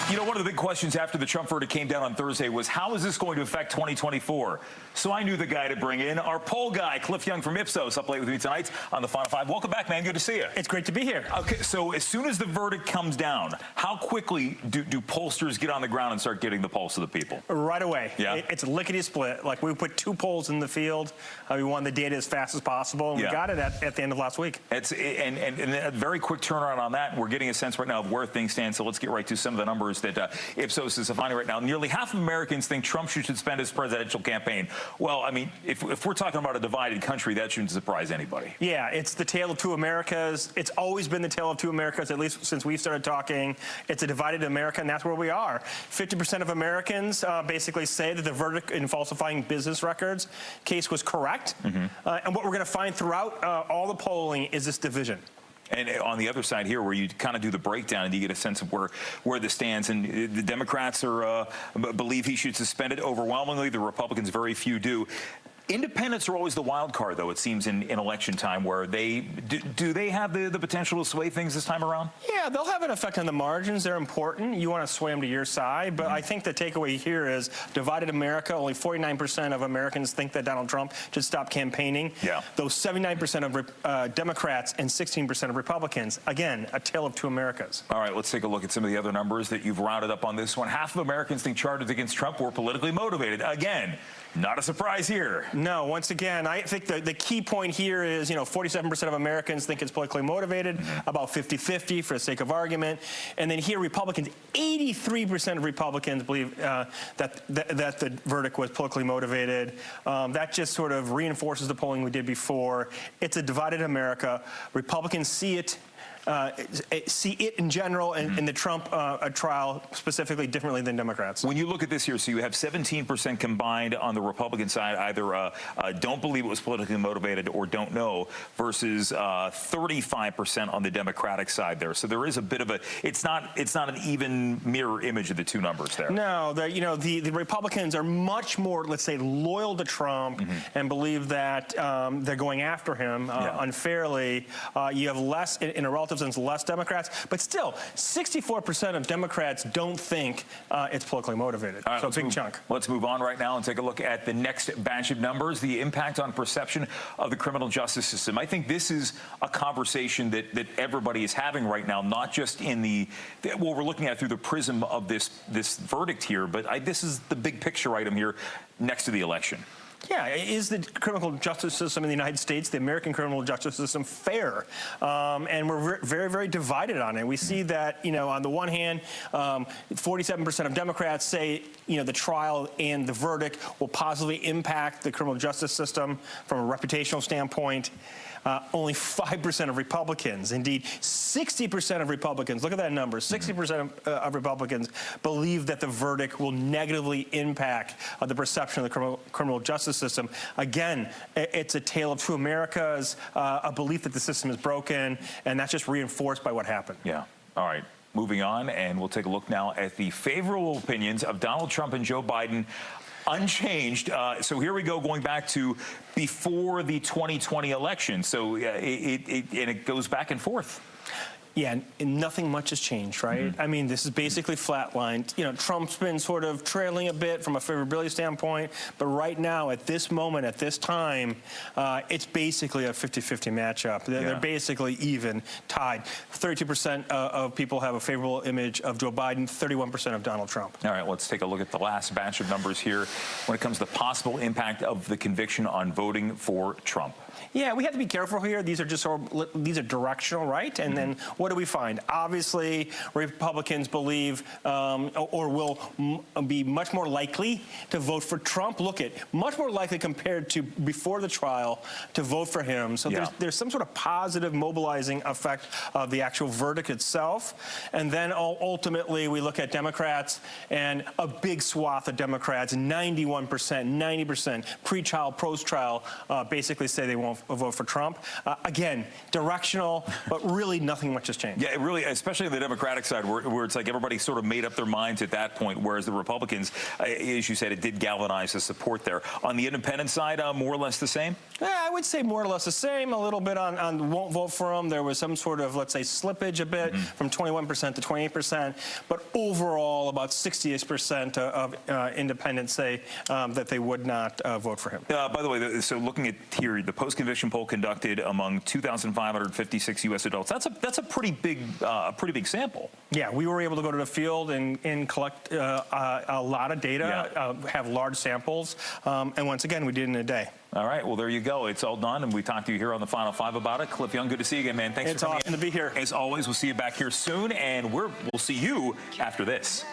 You know, one of the big questions after the Trump verdict came down on Thursday was, how is this going to affect 2024? So I knew the guy to bring in, our poll guy, Cliff Young from Ipsos, up late with me tonight on the Final Five. Welcome back, man. Good to see you. It's great to be here. Okay, so as soon as the verdict comes down, how quickly do pollsters get on the ground and start getting the pulse of the people? Right away. Yeah. It's a lickety-split. Like, we put 2 polls in the field. We wanted the data as fast as possible, and we got it at the end of last week. It's and a very quick turnaround on that. We're getting a sense right now of where things stand, so let's get right to some of the numbers that Ipsos is finding right now. Nearly half of Americans think Trump should suspend his presidential campaign. Well, I mean, if we're talking about a divided country, that shouldn't surprise anybody. Yeah, it's the tale of 2 Americas. It's always been the tale of 2 Americas, at least since we started talking. It's a divided America, and that's where we are. 50% of Americans basically say that the verdict in falsifying business records case was correct. And what we're going to find throughout all the polling is this division. And on the other side here, where you kind of do the breakdown and you get a sense of where this stands, and the Democrats believe he should suspend it overwhelmingly. The Republicans, very few do. Independents are always the wild card, though, it seems, in election time, where do they have the potential to sway things this time around? Yeah, they'll have an effect on the margins. They're important. You want to sway them to your side. But I think the takeaway here is divided America. Only 49% of Americans think that Donald Trump should stop campaigning. Yeah. Those 79% of Democrats and 16% of Republicans. Again, a tale of 2 Americas. All right, let's take a look at some of the other numbers that you've rounded up on this one. Half of Americans think charges against Trump were politically motivated. Again, not a surprise here. No, once again, I think the key point here is, 47% of Americans think it's politically motivated, about 50-50 for the sake of argument. And then here, Republicans, 83% of Republicans believe that the verdict was politically motivated. That just sort of reinforces the polling we did before. It's a divided America. Republicans see it in general and the Trump trial specifically differently than Democrats. When you look at this here, so you have 17% combined on the Republican side, either don't believe it was politically motivated or don't know, versus 35% on the Democratic side there. So there is a bit of it's not an even mirror image of the 2 numbers there. No, the Republicans are much more, let's say, loyal to Trump and believe that they're going after him unfairly. You have less in a relative sense, less Democrats, but still 64% of Democrats don't think it's politically motivated. Right, so a big chunk. Let's move on right now and take a look at the next batch of numbers, the impact on perception of the criminal justice system. I think this is a conversation that everybody is having right now, not just in we're looking at it through the prism of this verdict here, but this is the big picture item here next to the election. Yeah, is the criminal justice system in the United States, the American criminal justice system, fair? And we're very, very divided on it. We see that, on the one hand, 47% of Democrats say, the trial and the verdict will positively impact the criminal justice system from a reputational standpoint. Only 5% of Republicans, indeed 60% of Republicans, look at that number, 60% of Republicans believe that the verdict will negatively impact the perception of the criminal justice system. Again, it's a tale of 2 Americas, a belief that the system is broken, and that's just reinforced by what happened. Yeah. All right. Moving on, and we'll take a look now at the favorable opinions of Donald Trump and Joe Biden. Unchanged. So here we go, going back to before the 2020 election. So it goes back and forth. Yeah, and nothing much has changed, right? I mean, this is basically flatlined. Trump's been sort of trailing a bit from a favorability standpoint, but right now, at this moment, at this time, it's basically a 50-50 matchup. They're basically even, tied. 32% of people have a favorable image of Joe Biden, 31% of Donald Trump. All right, let's take a look at the last batch of numbers here when it comes to the possible impact of the conviction on voting for Trump. Yeah, we have to be careful here. These are directional, right? And then what do we find? Obviously, Republicans believe or will be much more likely to vote for Trump. Look at much more likely compared to before the trial to vote for him. So there's some sort of positive mobilizing effect of the actual verdict itself. And then ultimately, we look at Democrats, and a big swath of Democrats, 91%, 90%, pre-trial, post-trial, basically say they want won't vote for Trump. Again, directional, but really nothing much has changed. Yeah, it really, especially on the Democratic side, where it's like everybody sort of made up their minds at that point, whereas the Republicans, as you said, it did galvanize the support there. On the independent side, more or less the same? Yeah, I would say more or less the same. A little bit on won't vote for him. There was some sort of, let's say, slippage a bit from 21% to 28%. But overall, about 68% of independents say that they would not vote for him. By the way, so looking at here, the post-conviction poll conducted among 2,556 U.S. adults, that's a pretty big sample. Yeah, we were able to go to the field and collect a lot of data, have large samples, and once again, we did it in a day. All right, well, there you go. It's all done, and we talked to you here on the Final Five about it. Cliff Young, good to see you again, man. Thanks for coming. It's awesome to be here. As always, we'll see you back here soon, and we'll see you after this.